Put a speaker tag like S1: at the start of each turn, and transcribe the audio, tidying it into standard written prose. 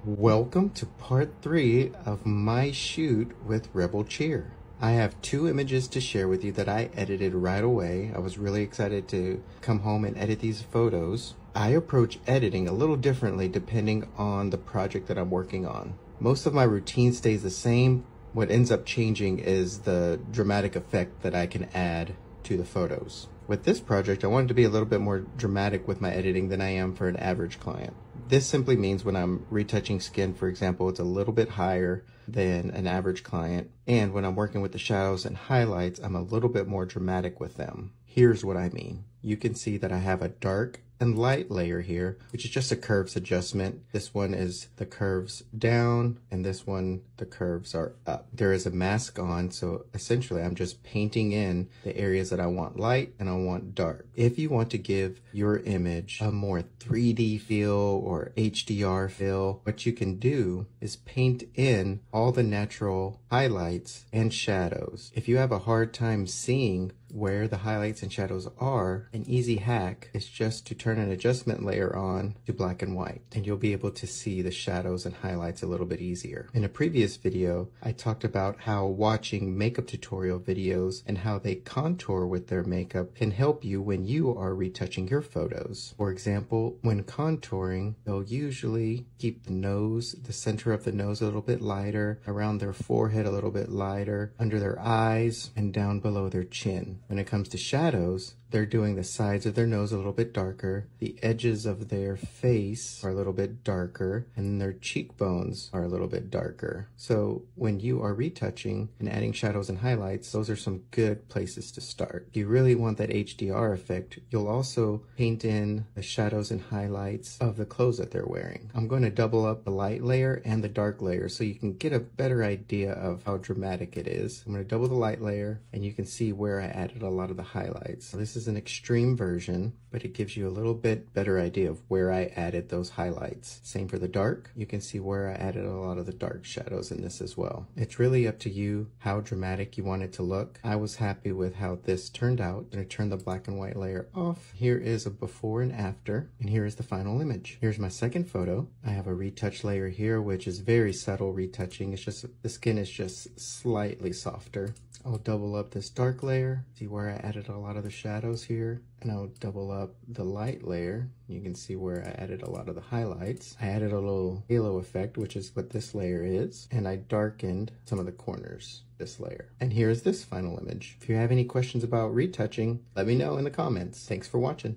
S1: Welcome to part 3 of my shoot with Rebel Cheer. I have 2 images to share with you that I edited right away. I was really excited to come home and edit these photos. I approach editing a little differently depending on the project that I'm working on. Most of my routine stays the same. What ends up changing is the dramatic effect that I can add to the photos. With this project, I wanted to be a little bit more dramatic with my editing than I am for an average client. This simply means when I'm retouching skin, for example, it's a little bit higher than an average client. And when I'm working with the shadows and highlights, I'm a little bit more dramatic with them. Here's what I mean. You can see that I have a dark and light layer here, which is just a curves adjustment. This one is the curves down, and this one, the curves are up. There is a mask on, so essentially I'm just painting in the areas that I want light and I want dark. If you want to give your image a more 3D feel or HDR feel, what you can do is paint in all the natural highlights and shadows. If you have a hard time seeing where the highlights and shadows are, an easy hack is just to turn an adjustment layer on to black and white, and you'll be able to see the shadows and highlights a little bit easier. In a previous video, I talked about how watching makeup tutorial videos and how they contour with their makeup can help you when you are retouching your photos. For example, when contouring, they'll usually keep the nose, the center of the nose a little bit lighter, around their forehead a little bit lighter, under their eyes, and down below their chin. When it comes to shadows, they're doing the sides of their nose a little bit darker, the edges of their face are a little bit darker, and their cheekbones are a little bit darker. So when you are retouching and adding shadows and highlights, those are some good places to start. If you really want that HDR effect, you'll also paint in the shadows and highlights of the clothes that they're wearing. I'm going to double up the light layer and the dark layer so you can get a better idea of how dramatic it is. I'm going to double the light layer, and you can see where I added a lot of the highlights. So this is an extreme version, but it gives you a little bit better idea of where I added those highlights. Same for the dark. You can see where I added a lot of the dark shadows in this as well. It's really up to you how dramatic you want it to look. I was happy with how this turned out. I'm going to turn the black and white layer off. Here is a before and after, and here is the final image. Here's my second photo. I have a retouch layer here, which is very subtle retouching. It's just the skin is just slightly softer. I'll double up this dark layer, see where I added a lot of the shadows here, and I'll double up the light layer. You can see where I added a lot of the highlights. I added a little halo effect, which is what this layer is, and I darkened some of the corners, this layer. And here's this final image. If you have any questions about retouching, let me know in the comments. Thanks for watching.